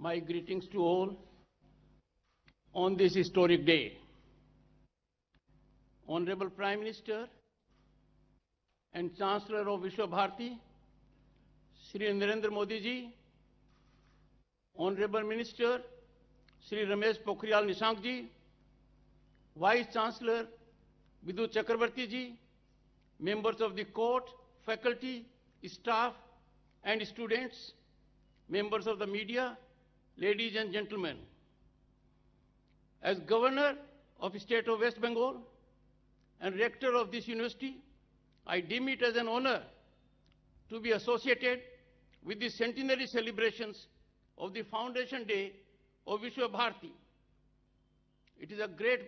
My greetings to all on this historic day. Honorable Prime Minister and Chancellor of Vishwa Bharati, Shri Narendra Modi ji, Honorable Minister Shri Ramesh Pokhriyal Nishank ji, Vice Chancellor Vidhu Chakrabarti ji, members of the court, faculty, staff and students, members of the media, ladies and gentlemen. As Governor of the State of West Bengal and Rector of this university, I deem it as an honor to be associated with the centenary celebrations of the Foundation Day of Vishwa Bharati. It is a great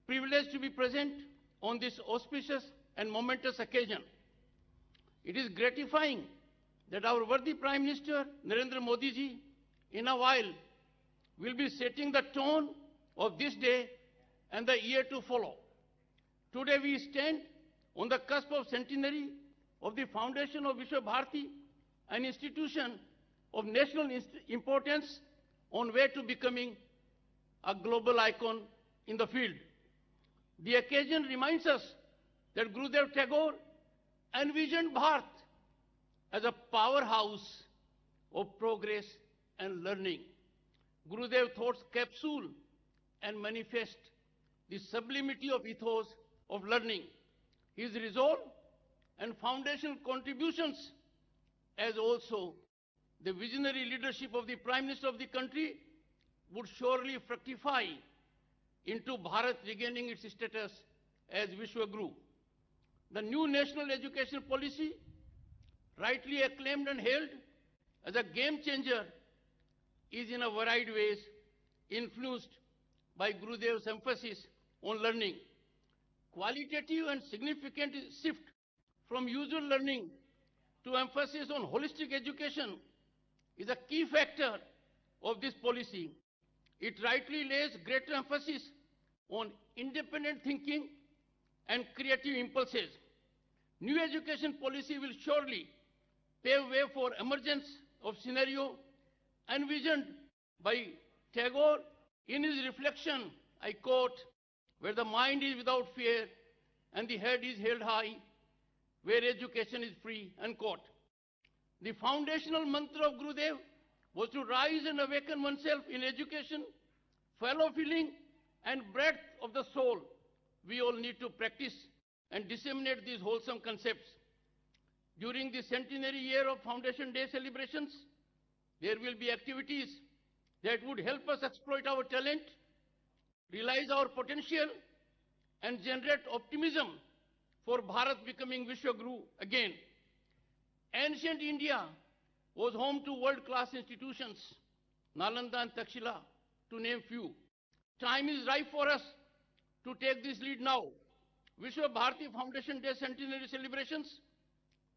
privilege to be present on this auspicious and momentous occasion. It is gratifying that our worthy Prime Minister Narendra Modi ji in a while will be setting the tone of this day and the year to follow. Today we stand on the cusp of centenary of the foundation of Vishwa Bharati, an institution of national importance on way to becoming a global icon in the field. The occasion reminds us that Gurudev Tagore envisioned Bharat as a powerhouse of progress and learning. Gurudev Thought's capsule and manifest the sublimity of ethos of learning. His resolve and foundational contributions, as also the visionary leadership of the Prime Minister of the country, would surely fructify into Bharat regaining its status as Vishwa Guru. The new national education policy, rightly acclaimed and hailed as a game changer, is in a varied ways influenced by Gurudev's emphasis on learning. Qualitative and significant shift from usual learning to emphasis on holistic education is a key factor of this policy. It rightly lays greater emphasis on independent thinking and creative impulses. New education policy will surely pave way for emergence of scenario envisioned by Tagore in his reflection, I quote, "Where the mind is without fear and the head is held high, where education is free," unquote. The foundational mantra of Gurudev was to rise and awaken oneself in education, fellow feeling and breadth of the soul. We all need to practice and disseminate these wholesome concepts. During the centenary year of Foundation Day celebrations, there will be activities that would help us exploit our talent, realize our potential, and generate optimism for Bharat becoming Vishwa Guru again. Ancient India was home to world-class institutions, Nalanda and Takshila, to name few. Time is ripe for us to take this lead now. Vishwa Bharati Foundation Day centenary celebrations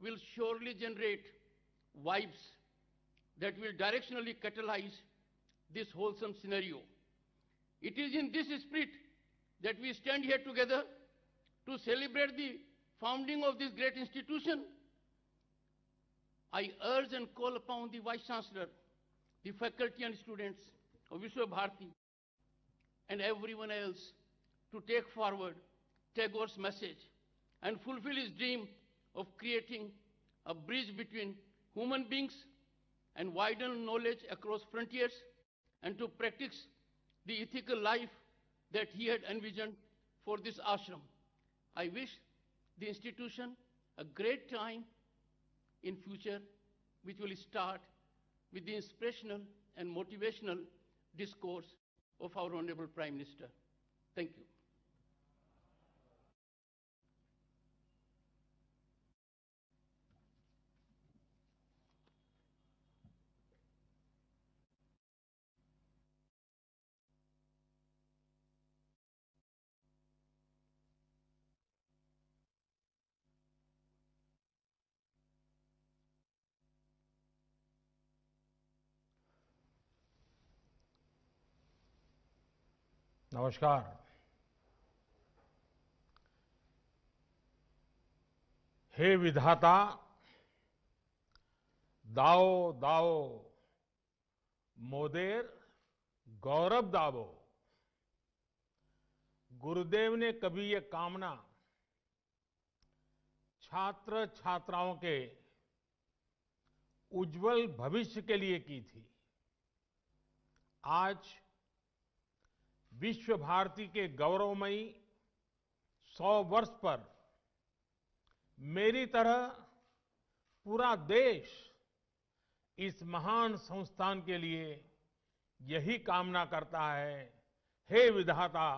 will surely generate vibes that will directionally catalyze this wholesome scenario. It is in this spirit that we stand here together to celebrate the founding of this great institution. I urge and call upon the Vice Chancellor, the faculty and students of Vishwa Bharati and everyone else to take forward Tagore's message and fulfill his dream of creating a bridge between human beings and widen knowledge across frontiers, and to practice the ethical life that he had envisioned for this ashram. I wish the institution a great time in future, which will start with the inspirational and motivational discourse of our Honorable Prime Minister. Thank you. नमस्कार। हे विधाता, दाओ दाओ मोदेर गौरव दावो। गुरुदेव ने कभी ये कामना छात्र छात्राओं के उज्जवल भविष्य के लिए की थी। आज विश्व भारती के गौरवमयी 100 वर्ष पर मेरी तरह पूरा देश इस महान संस्थान के लिए यही कामना करता है। हे विधाता,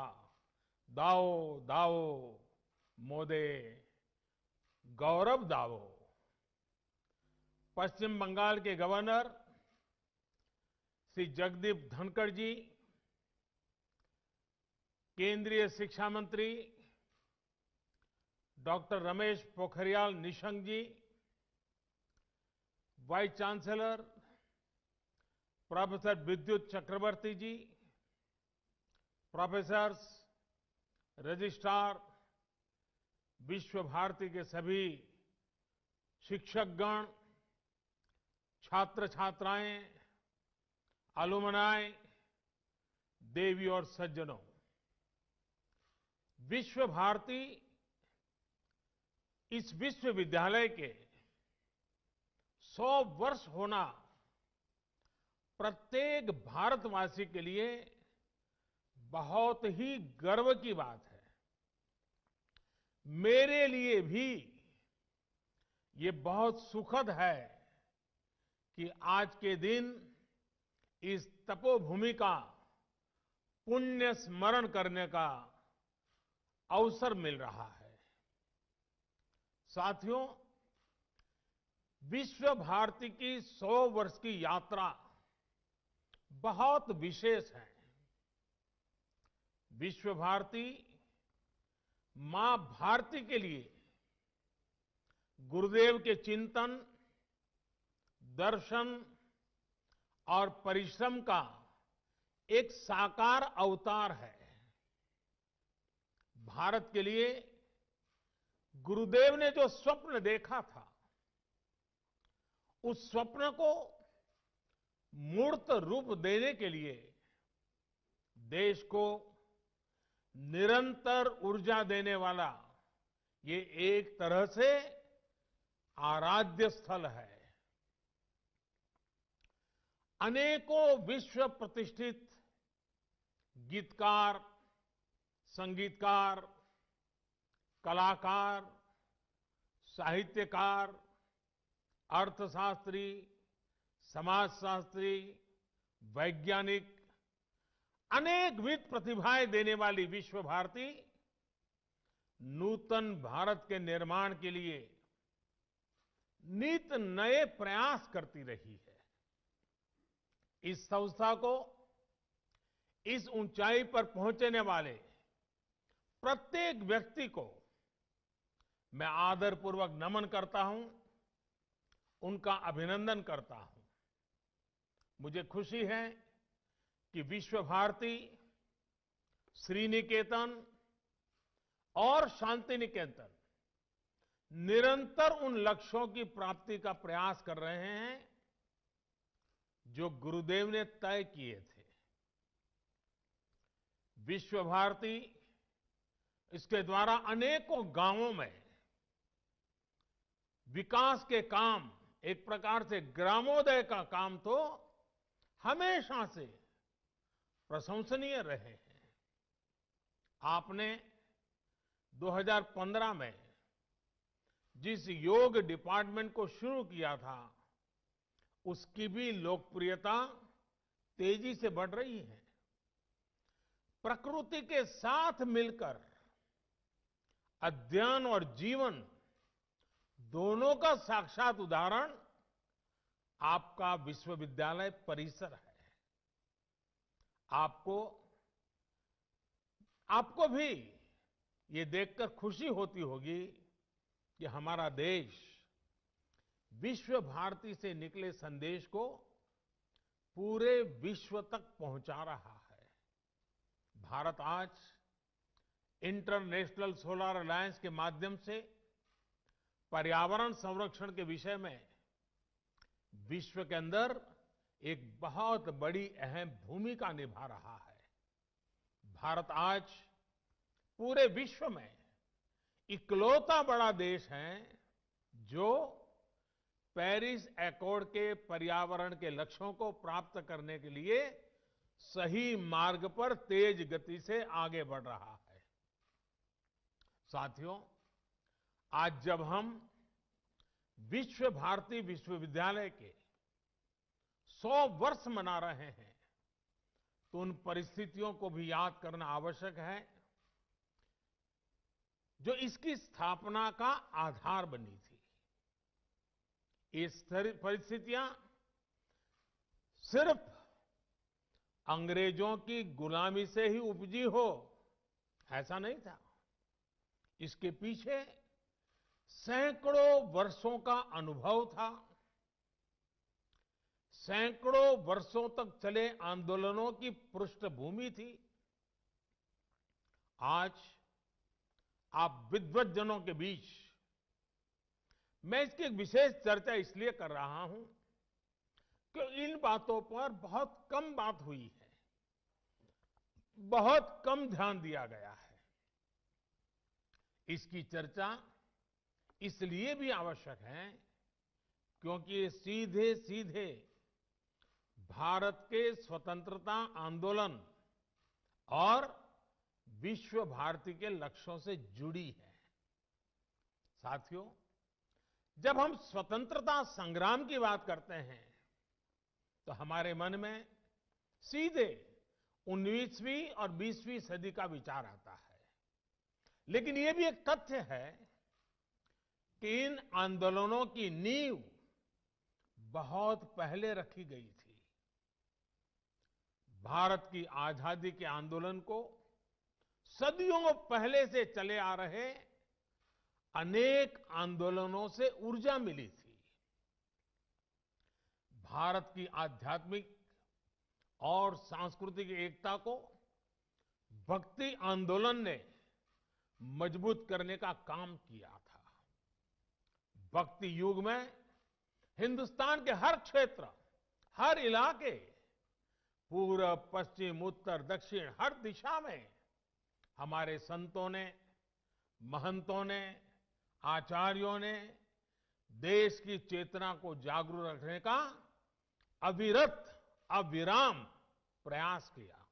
दाओ दाओ मोदे गौरव दाओ। पश्चिम बंगाल के गवर्नर श्री जगदीप धनखड़ जी, केंद्रीय शिक्षा मंत्री डॉक्टर रमेश पोखरियाल निशंक जी, वाइस चांसलर प्रोफेसर विद्युत चक्रवर्ती जी, प्रोफेसर्स, रजिस्ट्रार, विश्व भारती के सभी शिक्षकगण, छात्र छात्राएं, अलुमनाई, देवी और सज्जनों, विश्व भारती इस विश्वविद्यालय के 100 वर्ष होना प्रत्येक भारतवासी के लिए बहुत ही गर्व की बात है। मेरे लिए भी ये बहुत सुखद है कि आज के दिन इस तपोभूमि का पुण्य स्मरण करने का अवसर मिल रहा है। साथियों, विश्व भारती की 100 वर्ष की यात्रा बहुत विशेष है। विश्व भारती मां भारती के लिए गुरुदेव के चिंतन, दर्शन और परिश्रम का एक साकार अवतार है। भारत के लिए गुरुदेव ने जो स्वप्न देखा था, उस स्वप्न को मूर्त रूप देने के लिए देश को निरंतर ऊर्जा देने वाला ये एक तरह से आराध्य स्थल है। अनेकों विश्व प्रतिष्ठित गीतकार, संगीतकार, कलाकार, साहित्यकार, अर्थशास्त्री, समाजशास्त्री, वैज्ञानिक, अनेकविध प्रतिभाएं देने वाली विश्व भारती नूतन भारत के निर्माण के लिए नित नए प्रयास करती रही है। इस संस्था को इस ऊंचाई पर पहुंचने वाले प्रत्येक व्यक्ति को मैं आदरपूर्वक नमन करता हूं, उनका अभिनंदन करता हूं। मुझे खुशी है कि विश्व भारती, श्रीनिकेतन और शांति निकेतन निरंतर उन लक्ष्यों की प्राप्ति का प्रयास कर रहे हैं जो गुरुदेव ने तय किए थे। विश्व भारती इसके द्वारा अनेकों गांवों में विकास के काम, एक प्रकार से ग्रामोदय का काम तो हमेशा से प्रशंसनीय रहे हैं। आपने 2015 में जिस योग डिपार्टमेंट को शुरू किया था, उसकी भी लोकप्रियता तेजी से बढ़ रही है। प्रकृति के साथ मिलकर अध्ययन और जीवन दोनों का साक्षात उदाहरण आपका विश्वविद्यालय परिसर है। आपको भी ये देखकर खुशी होती होगी कि हमारा देश विश्व भारती से निकले संदेश को पूरे विश्व तक पहुंचा रहा है। भारत आज इंटरनेशनल सोलर अलायंस के माध्यम से पर्यावरण संरक्षण के विषय में विश्व के अंदर एक बहुत बड़ी अहम भूमिका निभा रहा है। भारत आज पूरे विश्व में इकलौता बड़ा देश है जो पेरिस एकॉर्ड के पर्यावरण के लक्ष्यों को प्राप्त करने के लिए सही मार्ग पर तेज गति से आगे बढ़ रहा है। साथियों, आज जब हम विश्व भारती विश्वविद्यालय के 100 वर्ष मना रहे हैं तो उन परिस्थितियों को भी याद करना आवश्यक है जो इसकी स्थापना का आधार बनी थी। ये परिस्थितियां सिर्फ अंग्रेजों की गुलामी से ही उपजी हो ऐसा नहीं था। इसके पीछे सैकड़ों वर्षों का अनुभव था, सैकड़ों वर्षों तक चले आंदोलनों की पृष्ठभूमि थी। आज आप विद्वज्जनों के बीच मैं इसकी एक विशेष चर्चा इसलिए कर रहा हूं कि इन बातों पर बहुत कम बात हुई है, बहुत कम ध्यान दिया गया है। इसकी चर्चा इसलिए भी आवश्यक है क्योंकि ये सीधे सीधे भारत के स्वतंत्रता आंदोलन और विश्व भारती के लक्ष्यों से जुड़ी है। साथियों, जब हम स्वतंत्रता संग्राम की बात करते हैं तो हमारे मन में सीधे 19वीं और 20वीं सदी का विचार आता है। लेकिन यह भी एक तथ्य है कि इन आंदोलनों की नींव बहुत पहले रखी गई थी। भारत की आजादी के आंदोलन को सदियों पहले से चले आ रहे अनेक आंदोलनों से ऊर्जा मिली थी। भारत की आध्यात्मिक और सांस्कृतिक एकता को भक्ति आंदोलन ने मजबूत करने का काम किया था। भक्ति युग में हिंदुस्तान के हर क्षेत्र, हर इलाके, पूरब, पश्चिम, उत्तर, दक्षिण, हर दिशा में हमारे संतों ने, महंतों ने, आचार्यों ने देश की चेतना को जागरूक रखने का अविरत, अविराम प्रयास किया।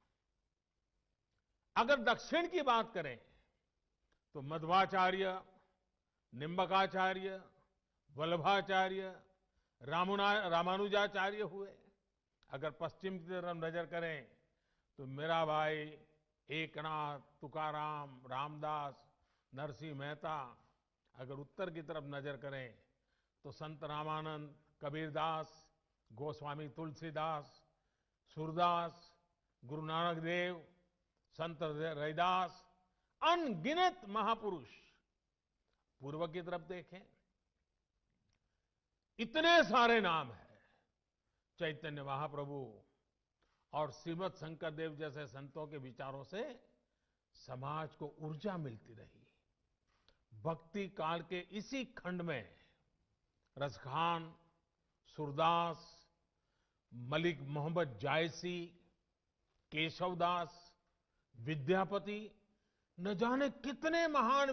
अगर दक्षिण की बात करें तो मध्वाचार्य, निम्बकाचार्य, वल्लभाचार्य, रामानुजाचार्य हुए। अगर पश्चिम की तरफ नजर करें तो मीराबाई, एकनाथ, तुकाराम, रामदास, नरसिंह मेहता। अगर उत्तर की तरफ नजर करें तो संत रामानंद, कबीरदास, गोस्वामी तुलसीदास, सूरदास, गुरु नानक देव, संत रैदास, अनगिनत महापुरुष। पूर्व की तरफ देखें, इतने सारे नाम हैं। चैतन्य महाप्रभु और श्रीमद शंकर देव जैसे संतों के विचारों से समाज को ऊर्जा मिलती रही। भक्ति काल के इसी खंड में रसखान, सूरदास, मलिक मोहम्मद जायसी, केशवदास, विद्यापति, न जाने कितने महान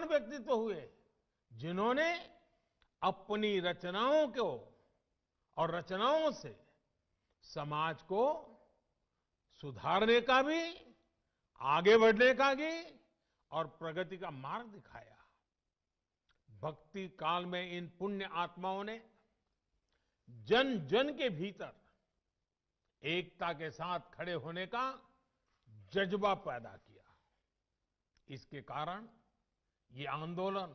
व्यक्तित्व हुए जिन्होंने अपनी रचनाओं को और रचनाओं से समाज को सुधारने का भी, आगे बढ़ने का भी और प्रगति का मार्ग दिखाया। भक्ति काल में इन पुण्य आत्माओं ने जन जन के भीतर एकता के साथ खड़े होने का जज्बा पैदा किया। इसके कारण ये आंदोलन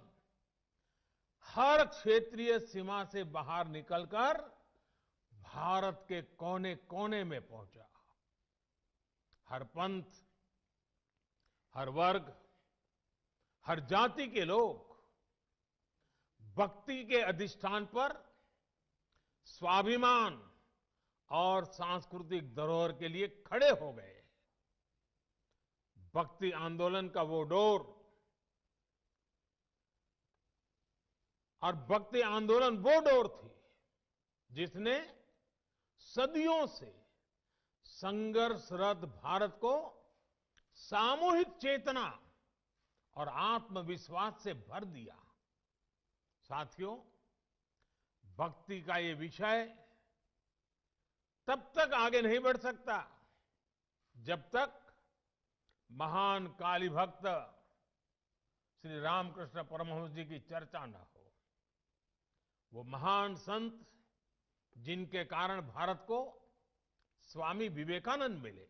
हर क्षेत्रीय सीमा से बाहर निकलकर भारत के कोने कोने में पहुंचा। हर पंथ, हर वर्ग, हर जाति के लोग भक्ति के अधिष्ठान पर स्वाभिमान और सांस्कृतिक धरोहर के लिए खड़े हो गए। भक्ति आंदोलन का वो डोर और भक्ति आंदोलन वो डोर थी जिसने सदियों से संघर्षरत भारत को सामूहिक चेतना और आत्मविश्वास से भर दिया। साथियों, भक्ति का ये विषय तब तक आगे नहीं बढ़ सकता जब तक महान काली भक्त श्री रामकृष्ण परमहंस जी की चर्चा न हो। वो महान संत जिनके कारण भारत को स्वामी विवेकानंद मिले।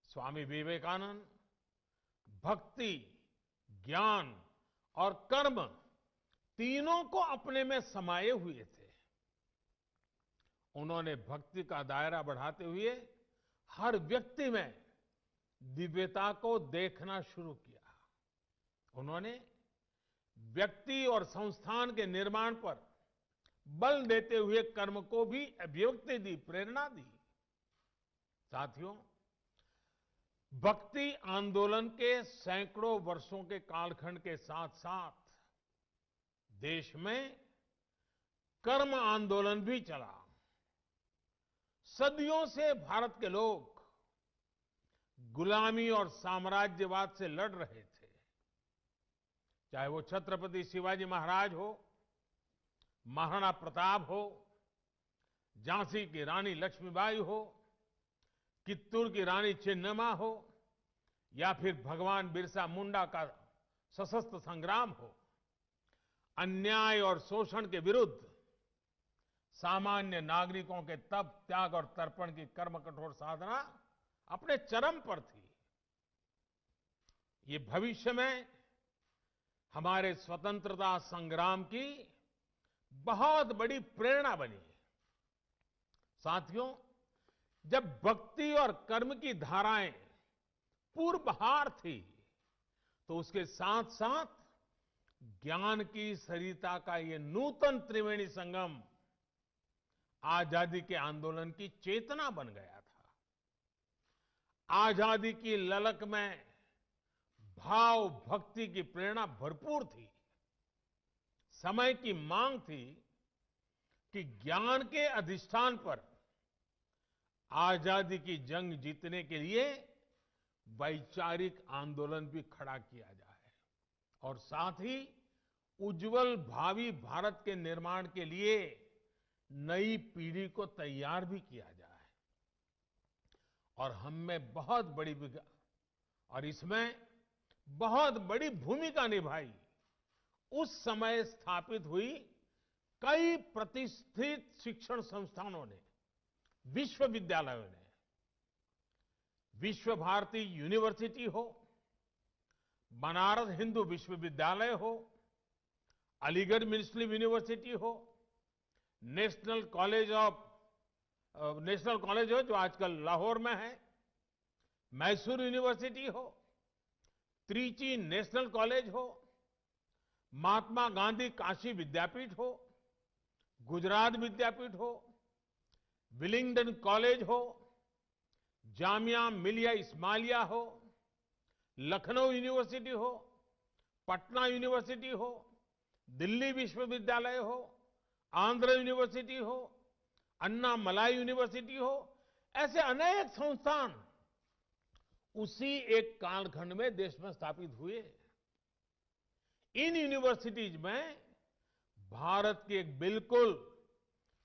स्वामी विवेकानंद भक्ति, ज्ञान और कर्म तीनों को अपने में समाये हुए थे। उन्होंने भक्ति का दायरा बढ़ाते हुए हर व्यक्ति में दिव्यता को देखना शुरू किया। उन्होंने व्यक्ति और संस्थान के निर्माण पर बल देते हुए कर्म को भी अभिव्यक्ति दी, प्रेरणा दी। साथियों, भक्ति आंदोलन के सैकड़ों वर्षों के कालखंड के साथ साथ देश में कर्म आंदोलन भी चला। सदियों से भारत के लोग गुलामी और साम्राज्यवाद से लड़ रहे थे। चाहे वो छत्रपति शिवाजी महाराज हो, महाराणा प्रताप हो, झांसी की रानी लक्ष्मीबाई हो, कित्तूर की रानी चेन्नम्मा हो, या फिर भगवान बिरसा मुंडा का सशस्त्र संग्राम हो। अन्याय और शोषण के विरुद्ध सामान्य नागरिकों के तप, त्याग और तर्पण की कर्म कठोर साधना अपने चरम पर थी। ये भविष्य में हमारे स्वतंत्रता संग्राम की बहुत बड़ी प्रेरणा बनी। साथियों, जब भक्ति और कर्म की धाराएं पूर्वहार थी, तो उसके साथ साथ ज्ञान की सरिता का ये नूतन त्रिवेणी संगम आजादी के आंदोलन की चेतना बन गया था। आजादी की ललक में भाव भक्ति की प्रेरणा भरपूर थी। समय की मांग थी कि ज्ञान के अधिष्ठान पर आजादी की जंग जीतने के लिए वैचारिक आंदोलन भी खड़ा किया जाए और साथ ही उज्जवल भावी भारत के निर्माण के लिए नई पीढ़ी को तैयार भी किया जाए। और हम में बहुत बड़ी और इसमें बहुत बड़ी भूमिका निभाई उस समय स्थापित हुई कई प्रतिष्ठित शिक्षण संस्थानों ने, विश्वविद्यालयों ने। विश्व भारती यूनिवर्सिटी हो, बनारस हिंदू विश्वविद्यालय हो, अलीगढ़ मुस्लिम यूनिवर्सिटी हो, नेशनल कॉलेज हो जो आजकल लाहौर में है, मैसूर यूनिवर्सिटी हो, त्रिची नेशनल कॉलेज हो, महात्मा गांधी काशी विद्यापीठ हो, गुजरात विद्यापीठ हो, विलिंगडन कॉलेज हो, जामिया मिलिया इस्माइलिया हो, लखनऊ यूनिवर्सिटी हो, पटना यूनिवर्सिटी हो, दिल्ली विश्वविद्यालय हो, आंध्र यूनिवर्सिटी हो, अन्ना मलाई यूनिवर्सिटी हो, ऐसे अनेक संस्थान उसी एक कालखंड में देश में स्थापित हुए। इन यूनिवर्सिटीज में भारत की एक बिल्कुल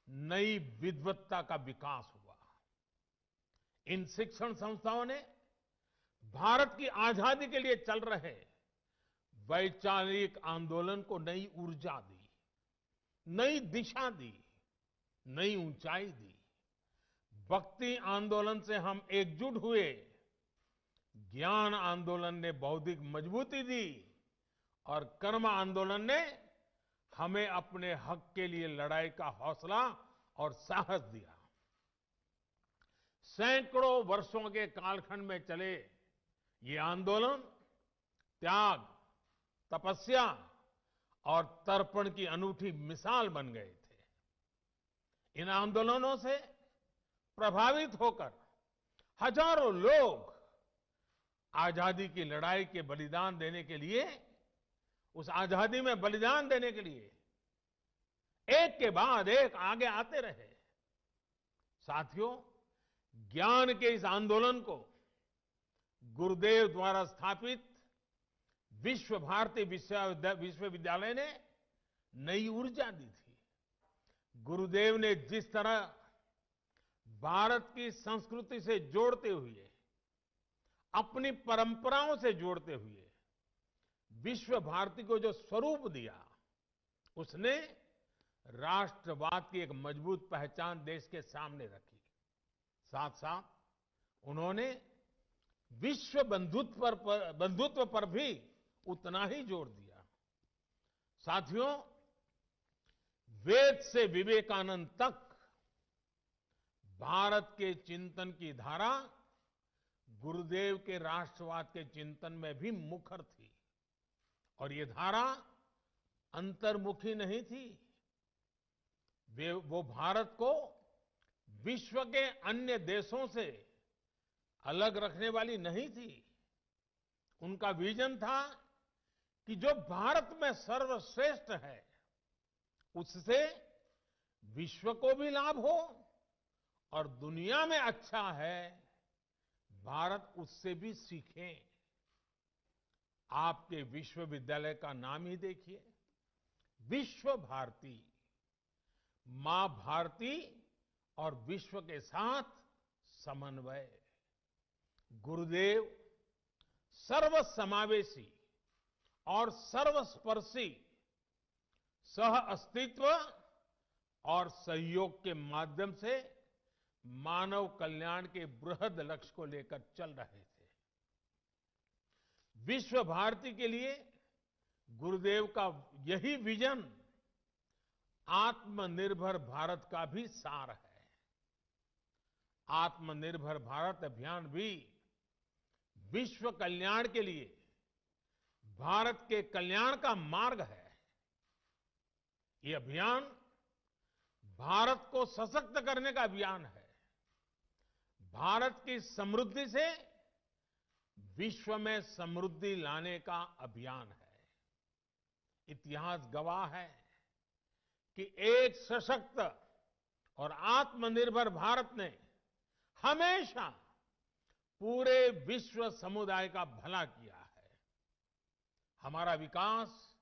नई विद्वत्ता का विकास हुआ। इन शिक्षण संस्थाओं ने भारत की आजादी के लिए चल रहे वैचारिक आंदोलन को नई ऊर्जा दी, नई दिशा दी, नई ऊंचाई दी। भक्ति आंदोलन से हम एकजुट हुए, ज्ञान आंदोलन ने बौद्धिक मजबूती दी और कर्म आंदोलन ने हमें अपने हक के लिए लड़ाई का हौसला और साहस दिया। सैकड़ों वर्षों के कालखंड में चले ये आंदोलन त्याग, तपस्या और तर्पण की अनूठी मिसाल बन गए थे। इन आंदोलनों से प्रभावित होकर हजारों लोग आजादी की लड़ाई के बलिदान देने के लिए, उस आजादी में बलिदान देने के लिए एक के बाद एक आगे आते रहे। साथियों, ज्ञान के इस आंदोलन को गुरुदेव द्वारा स्थापित विश्व भारती विश्वविद्यालय ने नई ऊर्जा दी थी। गुरुदेव ने जिस तरह भारत की संस्कृति से जोड़ते हुए, अपनी परंपराओं से जोड़ते हुए विश्व भारती को जो स्वरूप दिया, उसने राष्ट्रवाद की एक मजबूत पहचान देश के सामने रखी। साथ साथ उन्होंने विश्व बंधुत्व पर भी उतना ही जोर दिया। साथियों, वेद से विवेकानंद तक भारत के चिंतन की धारा गुरुदेव के राष्ट्रवाद के चिंतन में भी मुखर थी। और ये धारा अंतर्मुखी नहीं थी। वो भारत को विश्व के अन्य देशों से अलग रखने वाली नहीं थी। उनका विजन था कि जो भारत में सर्वश्रेष्ठ है, उससे विश्व को भी लाभ हो, और दुनिया में अच्छा है, भारत उससे भी सीखे। आपके विश्वविद्यालय का नाम ही देखिए, विश्व भारती। मां भारती और विश्व के साथ समन्वय। गुरुदेव सर्वसमावेशी और सर्वस्पर्शी सह अस्तित्व और सहयोग के माध्यम से मानव कल्याण के बृहद लक्ष्य को लेकर चल रहे थे। विश्व भारती के लिए गुरुदेव का यही विजन आत्मनिर्भर भारत का भी सार है। आत्मनिर्भर भारत अभियान भी विश्व कल्याण के लिए भारत के कल्याण का मार्ग है। ये अभियान भारत को सशक्त करने का अभियान है। भारत की समृद्धि से विश्व में समृद्धि लाने का अभियान है। इतिहास गवाह है कि एक सशक्त और आत्मनिर्भर भारत ने हमेशा पूरे विश्व समुदाय का भला किया है। हमारा विकास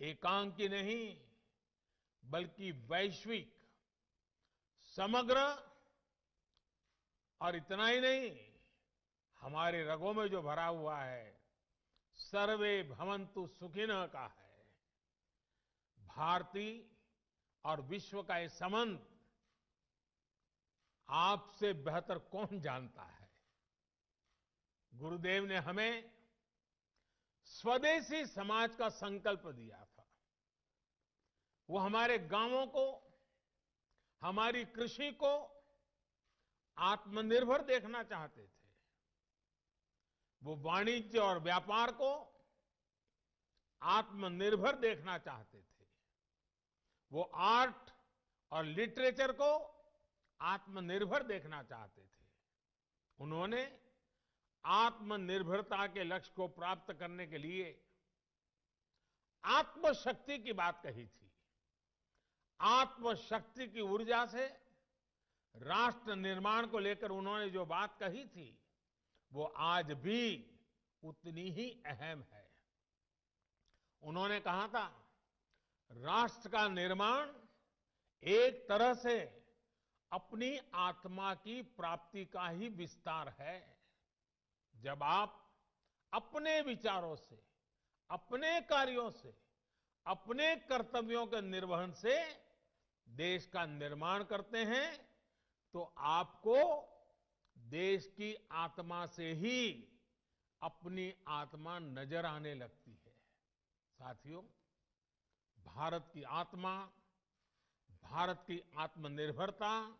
एकांकी नहीं, बल्कि वैश्विक, समग्र, और इतना ही नहीं, हमारे रगों में जो भरा हुआ है सर्वे भवन्तु सुखिनः का है। भारती और विश्व का ये संबंध आपसे बेहतर कौन जानता है। गुरुदेव ने हमें स्वदेशी समाज का संकल्प दिया था। वो हमारे गांवों को, हमारी कृषि को आत्मनिर्भर देखना चाहते थे। वो वाणिज्य और व्यापार को आत्मनिर्भर देखना चाहते थे। वो आर्ट और लिटरेचर को आत्मनिर्भर देखना चाहते थे। उन्होंने आत्मनिर्भरता के लक्ष्य को प्राप्त करने के लिए आत्मशक्ति की बात कही थी। आत्मशक्ति की ऊर्जा से राष्ट्र निर्माण को लेकर उन्होंने जो बात कही थी, वो आज भी उतनी ही अहम है। उन्होंने कहा था, राष्ट्र का निर्माण एक तरह से अपनी आत्मा की प्राप्ति का ही विस्तार है। जब आप अपने विचारों से, अपने कार्यों से, अपने कर्तव्यों के निर्वहन से देश का निर्माण करते हैं, तो आपको देश की आत्मा से ही अपनी आत्मा नजर आने लगती है। साथियों, भारत की आत्मा, भारत की आत्मनिर्भरता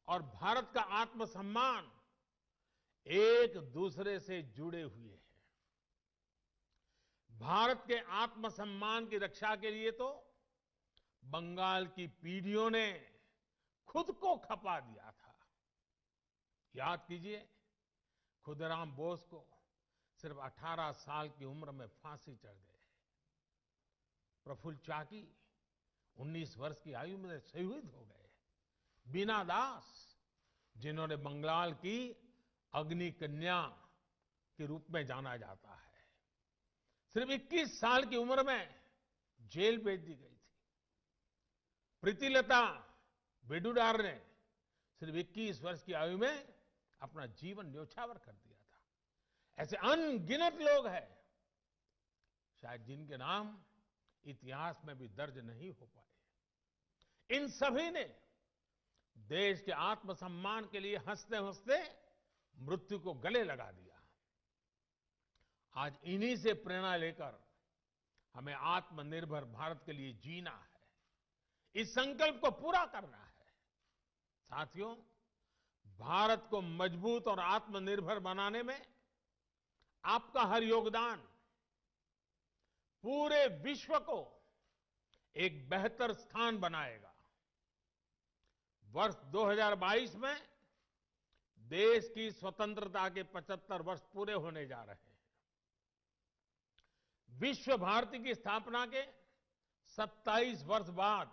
और भारत का आत्मसम्मान एक दूसरे से जुड़े हुए हैं। भारत के आत्मसम्मान की रक्षा के लिए तो बंगाल की पीढ़ियों ने खुद को खपा दिया था। याद कीजिए, खुदीराम बोस को सिर्फ 18 साल की उम्र में फांसी चढ़ गई। प्रफुल्ल चाकी 19 वर्ष की आयु में शहीद हो गए। बीना दास, जिन्होंने बंगाल की अग्नि कन्या के रूप में जाना जाता है, सिर्फ 21 साल की उम्र में जेल भेज दी गई थी। प्रीतिलता वेडुडार ने सिर्फ 21 वर्ष की आयु में अपना जीवन न्योछावर कर दिया था। ऐसे अनगिनत लोग हैं, शायद जिनके नाम इतिहास में भी दर्ज नहीं हो पाए। इन सभी ने देश के आत्मसम्मान के लिए हंसते हंसते मृत्यु को गले लगा दिया। आज इन्हीं से प्रेरणा लेकर हमें आत्मनिर्भर भारत के लिए जीना है, इस संकल्प को पूरा करना है। साथियों, भारत को मजबूत और आत्मनिर्भर बनाने में आपका हर योगदान पूरे विश्व को एक बेहतर स्थान बनाएगा। वर्ष 2022 में देश की स्वतंत्रता के 75 वर्ष पूरे होने जा रहे हैं। विश्व भारती की स्थापना के 27 वर्ष बाद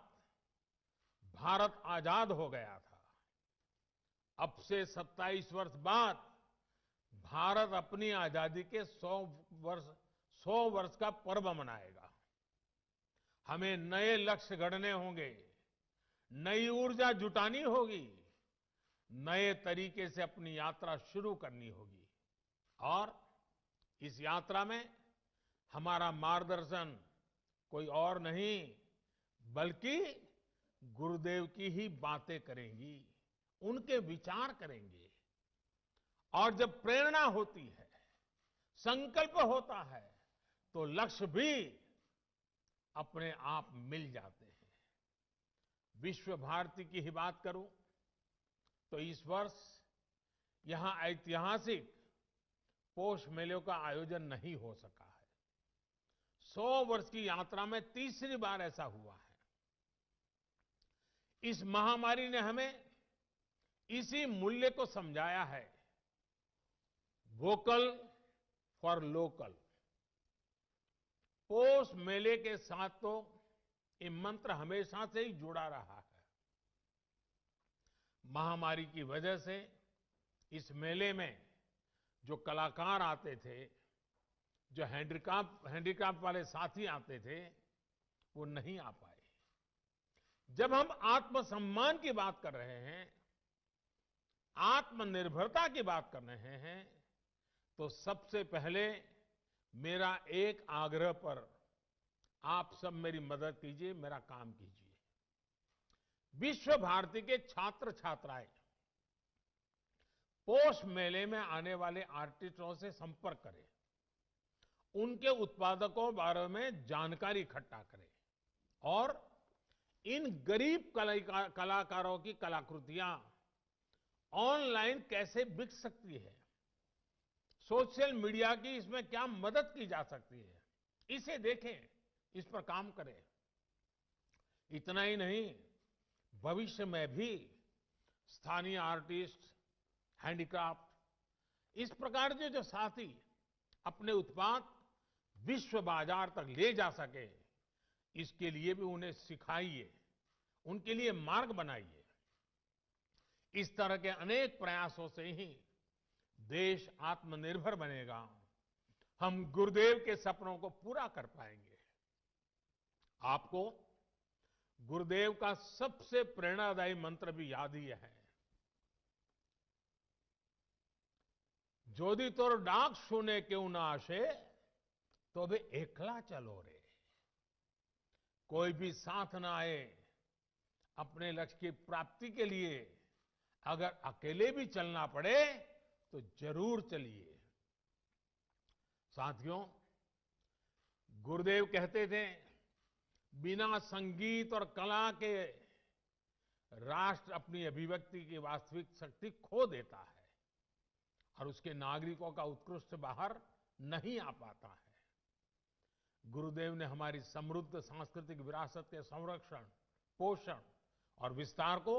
भारत आजाद हो गया था। अब से 27 वर्ष बाद भारत अपनी आजादी के 100 वर्ष का पर्व मनाएगा। हमें नए लक्ष्य गढ़ने होंगे, नई ऊर्जा जुटानी होगी, नए तरीके से अपनी यात्रा शुरू करनी होगी। और इस यात्रा में हमारा मार्गदर्शन कोई और नहीं बल्कि गुरुदेव की ही बातें करेंगी, उनके विचार करेंगे। और जब प्रेरणा होती है, संकल्प होता है, तो लक्ष्य भी अपने आप मिल जाते हैं। विश्व भारती की ही बात करूं तो इस वर्ष यहां ऐतिहासिक पौष मेलों का आयोजन नहीं हो सका है। 100 वर्ष की यात्रा में तीसरी बार ऐसा हुआ है। इस महामारी ने हमें इसी मूल्य को समझाया है, वोकल फॉर लोकल। पौष मेले के साथ तो ये मंत्र हमेशा से ही जुड़ा रहा है। महामारी की वजह से इस मेले में जो कलाकार आते थे, जो हैंडीक्राफ्ट वाले साथी आते थे, वो नहीं आ पाए। जब हम आत्मसम्मान की बात कर रहे हैं, आत्मनिर्भरता की बात कर रहे हैं, तो सबसे पहले मेरा एक आग्रह पर आप सब मेरी मदद कीजिए, मेरा काम कीजिए। विश्व भारती के छात्र छात्राएं पौष मेले में आने वाले आर्टिस्टों से संपर्क करें, उनके उत्पादकों बारे में जानकारी इकट्ठा करें और इन गरीब कलाकारों की कलाकृतियां ऑनलाइन कैसे बिक सकती है, सोशल मीडिया की इसमें क्या मदद की जा सकती है, इसे देखें, इस पर काम करें। इतना ही नहीं, भविष्य में भी स्थानीय आर्टिस्ट, हैंडीक्राफ्ट, इस प्रकार के जो साथी अपने उत्पाद विश्व बाजार तक ले जा सके, इसके लिए भी उन्हें सिखाइए, उनके लिए मार्ग बनाइए। इस तरह के अनेक प्रयासों से ही देश आत्मनिर्भर बनेगा, हम गुरुदेव के सपनों को पूरा कर पाएंगे। आपको गुरुदेव का सबसे प्रेरणादायी मंत्र भी याद ही है, जोदी तोर डाक सुने क्यों ना आशे, तो भी एकला चलो रे। कोई भी साथ ना आए, अपने लक्ष्य की प्राप्ति के लिए अगर अकेले भी चलना पड़े तो जरूर चलिए। साथियों, गुरुदेव कहते थे, बिना संगीत और कला के राष्ट्र अपनी अभिव्यक्ति की वास्तविक शक्ति खो देता है और उसके नागरिकों का उत्कृष्ट बाहर नहीं आ पाता है। गुरुदेव ने हमारी समृद्ध सांस्कृतिक विरासत के संरक्षण, पोषण और विस्तार को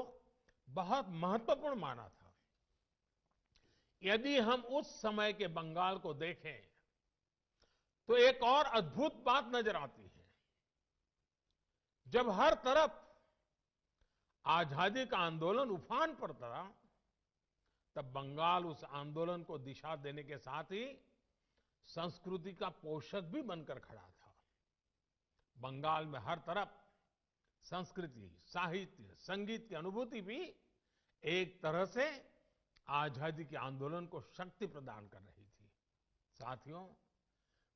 बहुत महत्वपूर्ण माना था। यदि हम उस समय के बंगाल को देखें तो एक और अद्भुत बात नजर आती है। जब हर तरफ आजादी का आंदोलन उफान पर था, तब बंगाल उस आंदोलन को दिशा देने के साथ ही संस्कृति का पोषक भी बनकर खड़ा था। बंगाल में हर तरफ संस्कृति, साहित्य, संगीत की अनुभूति भी एक तरह से आजादी के आंदोलन को शक्ति प्रदान कर रही थी। साथियों,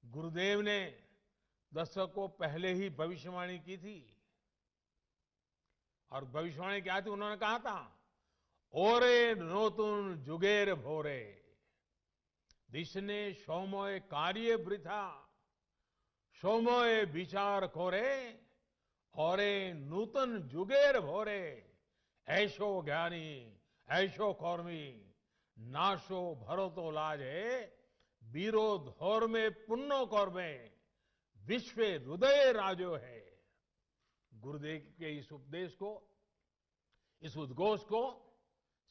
गुरुदेव ने दशकों पहले ही भविष्यवाणी की थी। और भविष्यवाणी क्या थी? उन्होंने कहा था, ओरे नोतुन जुगेर भोरे दिशने सोमोय कार्य वृथा सोमोय विचार कोरे औरे नूतन जुगेर भोरे ऐशो ज्ञानी ऐशो कौर्मी नाशो भरतो लाजे बीरो धोर में पुन्नो कौर्मे विश्व हृदय राजो है। गुरुदेव के इस उपदेश को, इस उद्घोष को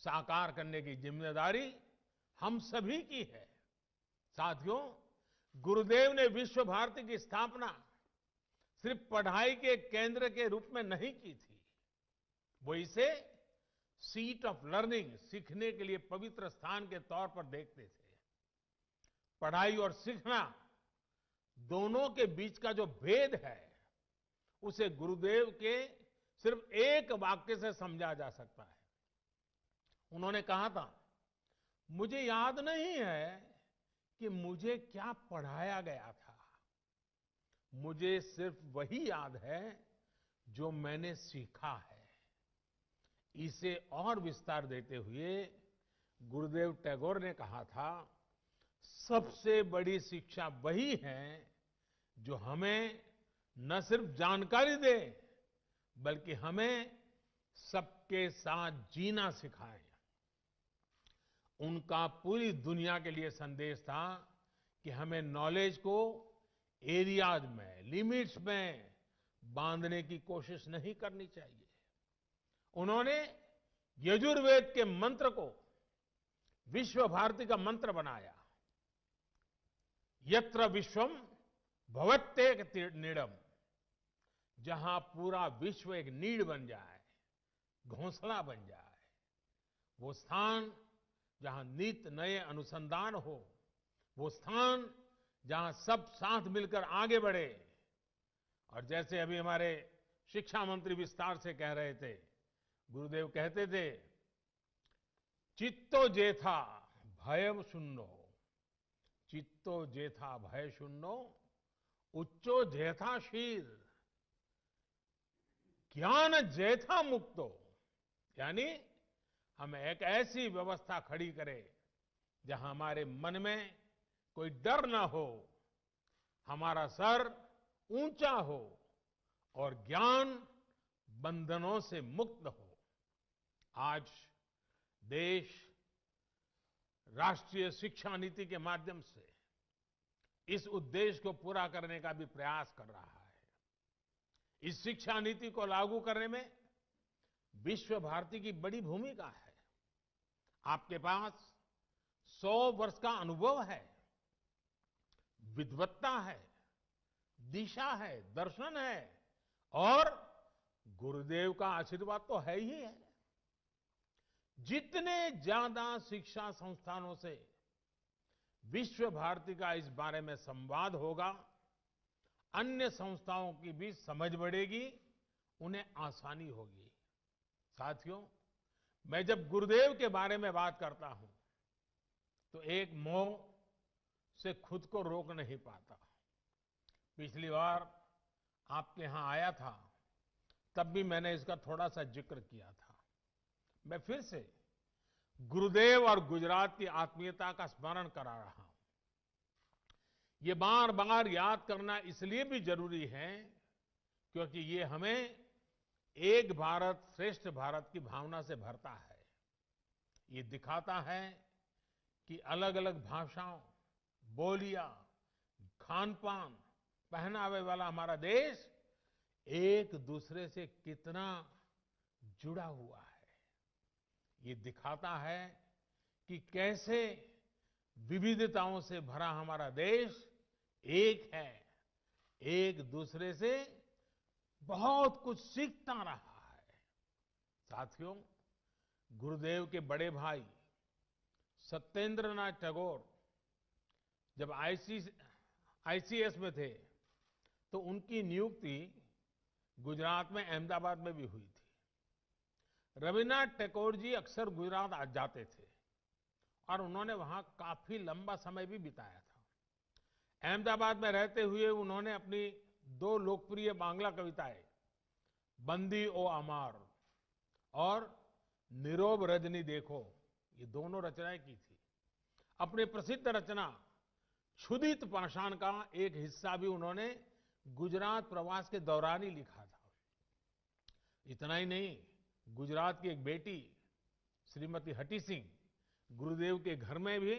साकार करने की जिम्मेदारी हम सभी की है। साथियों, गुरुदेव ने विश्व भारती की स्थापना सिर्फ पढ़ाई के केंद्र के रूप में नहीं की थी। वो इसे सीट ऑफ लर्निंग, सीखने के लिए पवित्र स्थान के तौर पर देखते थे। पढ़ाई और सीखना दोनों के बीच का जो भेद है, उसे गुरुदेव के सिर्फ एक वाक्य से समझा जा सकता है। उन्होंने कहा था, मुझे याद नहीं है कि मुझे क्या पढ़ाया गया था, मुझे सिर्फ वही याद है जो मैंने सीखा है। इसे और विस्तार देते हुए गुरुदेव टैगोर ने कहा था, सबसे बड़ी शिक्षा वही है जो हमें न सिर्फ जानकारी दे, बल्कि हमें सबके साथ जीना सिखाए। उनका पूरी दुनिया के लिए संदेश था कि हमें नॉलेज को एरियाज में, लिमिट्स में बांधने की कोशिश नहीं करनी चाहिए। उन्होंने यजुर्वेद के मंत्र को विश्व भारती का मंत्र बनाया। यत्र विश्वम भवत्येक नीडम, जहां पूरा विश्व एक नीड बन जाए, घोंसला बन जाए, वो स्थान जहां नित नए अनुसंधान हो, वो स्थान जहां सब साथ मिलकर आगे बढ़े। और जैसे अभी हमारे शिक्षा मंत्री विस्तार से कह रहे थे, गुरुदेव कहते थे, चित्तो जेथा भयम शून्यो, चित्तो जेथा भय शून्यो उच्चो जेथा शीर ज्ञान जेथा मुक्तो। यानी हम एक ऐसी व्यवस्था खड़ी करें जहां हमारे मन में कोई डर ना हो, हमारा सर ऊंचा हो और ज्ञान बंधनों से मुक्त हो। आज देश राष्ट्रीय शिक्षा नीति के माध्यम से इस उद्देश्य को पूरा करने का भी प्रयास कर रहा है। इस शिक्षा नीति को लागू करने में विश्व भारती की बड़ी भूमिका है। आपके पास 100 वर्ष का अनुभव है, विद्वत्ता है, दिशा है, दर्शन है और गुरुदेव का आशीर्वाद तो है ही है। जितने ज्यादा शिक्षा संस्थानों से विश्व भारती का इस बारे में संवाद होगा, अन्य संस्थाओं की भी समझ बढ़ेगी, उन्हें आसानी होगी। साथियों, मैं जब गुरुदेव के बारे में बात करता हूं तो एक मोह से खुद को रोक नहीं पाता। पिछली बार आपके यहां आया था, तब भी मैंने इसका थोड़ा सा जिक्र किया था। मैं फिर से गुरुदेव और गुजरात की आत्मीयता का स्मरण करा रहा हूं। ये बार बार याद करना इसलिए भी जरूरी है क्योंकि ये हमें एक भारत श्रेष्ठ भारत की भावना से भरता है। ये दिखाता है कि अलग अलग भाषाओं, बोलियां, खान पान, पहनावे वाला हमारा देश एक दूसरे से कितना जुड़ा हुआ है। ये दिखाता है कि कैसे विविधताओं से भरा हमारा देश एक है, एक दूसरे से बहुत कुछ सीखता रहा है। साथियों, गुरुदेव के बड़े भाई सत्येंद्रनाथ टैगोर जब आईसीएस में थे तो उनकी नियुक्ति गुजरात में अहमदाबाद में भी हुई थी। रविन्द्रनाथ टैगोर जी अक्सर गुजरात आ जाते थे और उन्होंने वहां काफी लंबा समय भी बिताया था। अहमदाबाद में रहते हुए उन्होंने अपनी 2 लोकप्रिय बांग्ला कविताएं बंदी ओ अमार और नीरोब रजनी देखो, ये दोनों रचनाएं की थी। अपनी प्रसिद्ध रचना क्षुधित पाषाण का एक हिस्सा भी उन्होंने गुजरात प्रवास के दौरान ही लिखा था। इतना ही नहीं, गुजरात की एक बेटी श्रीमती हटी सिंह गुरुदेव के घर में भी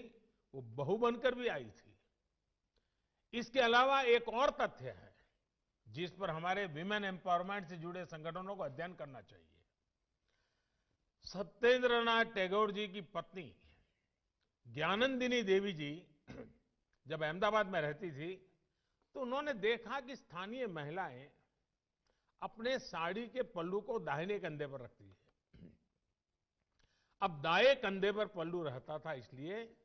वो बहू बनकर भी आई थी। इसके अलावा एक और तथ्य है जिस पर हमारे विमेन एम्पावरमेंट से जुड़े संगठनों को अध्ययन करना चाहिए। सत्येंद्रनाथ टैगोर जी की पत्नी ज्ञानंदिनी देवी जी जब अहमदाबाद में रहती थी तो उन्होंने देखा कि स्थानीय महिलाएं अपने साड़ी के पल्लू को दाहिने कंधे पर रखती है। अब दाएं कंधे पर पल्लू रहता था, इसलिए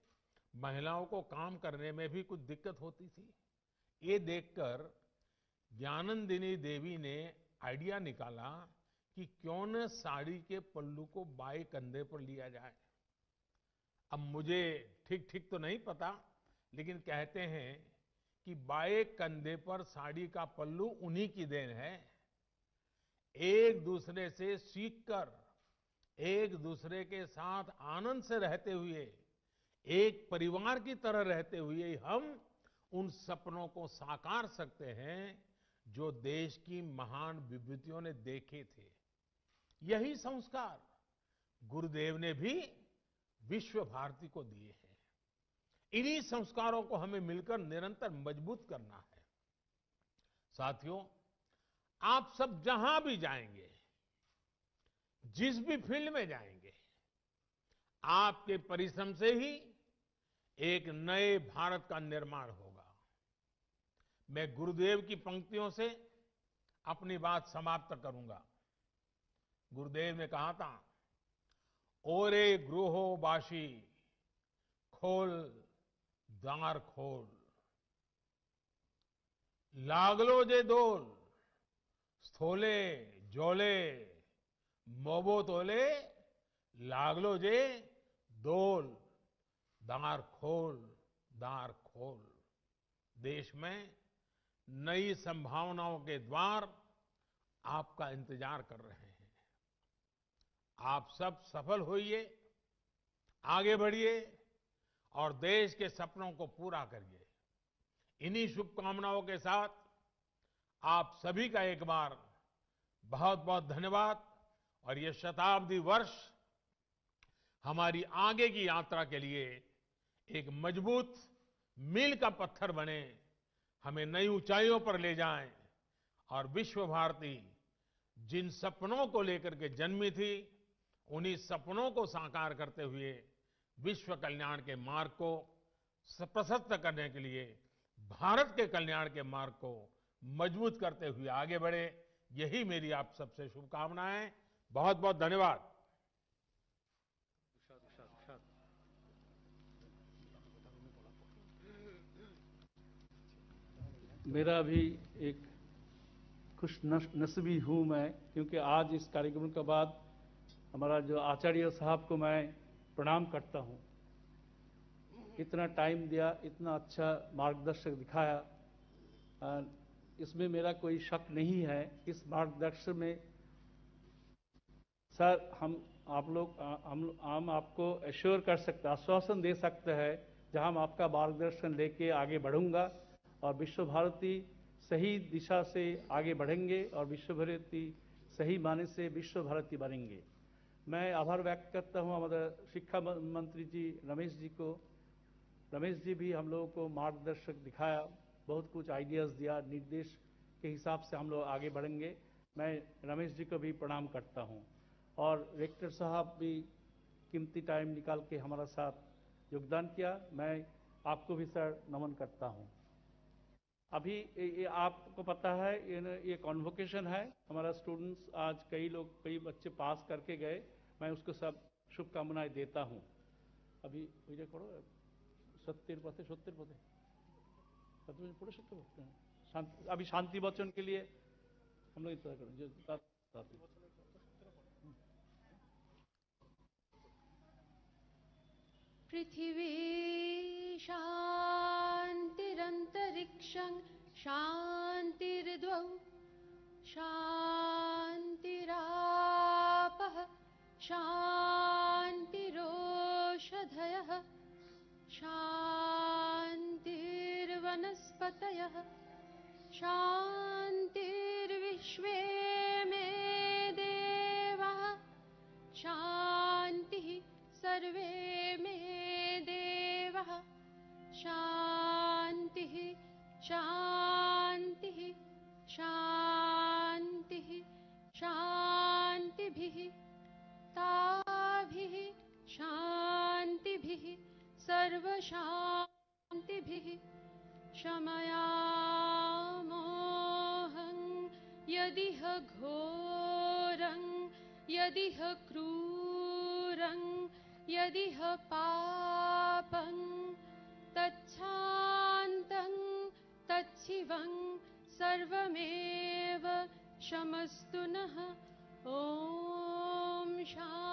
महिलाओं को काम करने में भी कुछ दिक्कत होती थी। ये देखकर ज्ञानंदिनी देवी ने आइडिया निकाला कि क्यों न साड़ी के पल्लू को बाएं कंधे पर लिया जाए। अब मुझे ठीक ठीक तो नहीं पता, लेकिन कहते हैं कि बाएं कंधे पर साड़ी का पल्लू उन्हीं की देन है। एक दूसरे से सीखकर, एक दूसरे के साथ आनंद से रहते हुए, एक परिवार की तरह रहते हुए हम उन सपनों को साकार सकते हैं जो देश की महान विभूतियों ने देखे थे। यही संस्कार गुरुदेव ने भी विश्व भारती को दिए हैं। इन्हीं संस्कारों को हमें मिलकर निरंतर मजबूत करना है। साथियों, आप सब जहां भी जाएंगे, जिस भी फील्ड में जाएंगे, आपके परिश्रम से ही एक नए भारत का निर्माण होगा। मैं गुरुदेव की पंक्तियों से अपनी बात समाप्त करूंगा। गुरुदेव ने कहा था, ओरे ग्रोहो बाशी खोल द्वार खोल, लागलो जे दोल स्थोले जोले मोबो तोले, लागलो जे दोल दार खोल दार खोल। देश में नई संभावनाओं के द्वार आपका इंतजार कर रहे हैं। आप सब सफल होइए, आगे बढ़िए और देश के सपनों को पूरा करिए। इन्हीं शुभकामनाओं के साथ आप सभी का एक बार बहुत बहुत धन्यवाद। और ये शताब्दी वर्ष हमारी आगे की यात्रा के लिए एक मजबूत मील का पत्थर बने, हमें नई ऊंचाइयों पर ले जाएं और विश्व भारती जिन सपनों को लेकर के जन्मी थी, उन्हीं सपनों को साकार करते हुए विश्व कल्याण के मार्ग को प्रशस्त करने के लिए, भारत के कल्याण के मार्ग को मजबूत करते हुए आगे बढ़े। यही मेरी आप सबसे शुभकामनाएं। बहुत बहुत धन्यवाद। मेरा भी एक खुश नसीबी हूँ मैं, क्योंकि आज इस कार्यक्रम के बाद हमारा जो आचार्य साहब को मैं प्रणाम करता हूँ। इतना टाइम दिया, इतना अच्छा मार्गदर्शक दिखाया, इसमें मेरा कोई शक नहीं है। इस मार्गदर्शन में सर हम आपको एश्योर कर सकते, आश्वासन दे सकते हैं जहां हम आपका मार्गदर्शन लेके आगे बढ़ूंगा और विश्व भारती सही दिशा से आगे बढ़ेंगे और विश्व भारती सही माने से विश्व भारती बनेंगे। मैं आभार व्यक्त करता हूं हमारे शिक्षा मंत्री जी रमेश जी को। रमेश जी भी हम लोगों को मार्गदर्शक दिखाया, बहुत कुछ आइडियाज़ दिया, निर्देश के हिसाब से हम लोग आगे बढ़ेंगे। मैं रमेश जी को भी प्रणाम करता हूं और रेक्टर साहब भी कीमती टाइम निकाल के हमारा साथ योगदान किया। मैं आपको भी सर नमन करता हूं। अभी ये आपको पता है ये कॉन्वोकेशन है, हमारा स्टूडेंट्स आज कई बच्चे पास करके गए, मैं उसको सब शुभकामनाएं देता हूँ। अभी विजय करो 70 पदे पूरे 70 पदे अभी शांति वचन के लिए हम लोग इंतजार करें। पृथिवी शान्तिरन्तरिक्षं शान्तिर्द्वौ शान्तिरापः शान्तिरोषधयः शान्तिर्वनस्पतयः शान्तिर्विश्वे मे देवाः शान्तिः सर्वे मे देवाः शान्तिः शान्तिः शान्तिः शान्तिभिः ताभिः शान्तिभिः सर्वशान्तिभिः शमयामोहं यदिह घोरं यदिह क्रूरं यदिह पापं तच्छान्तं तच्छिवं सर्वमेव शमस्तु नः। ॐ शान्ति।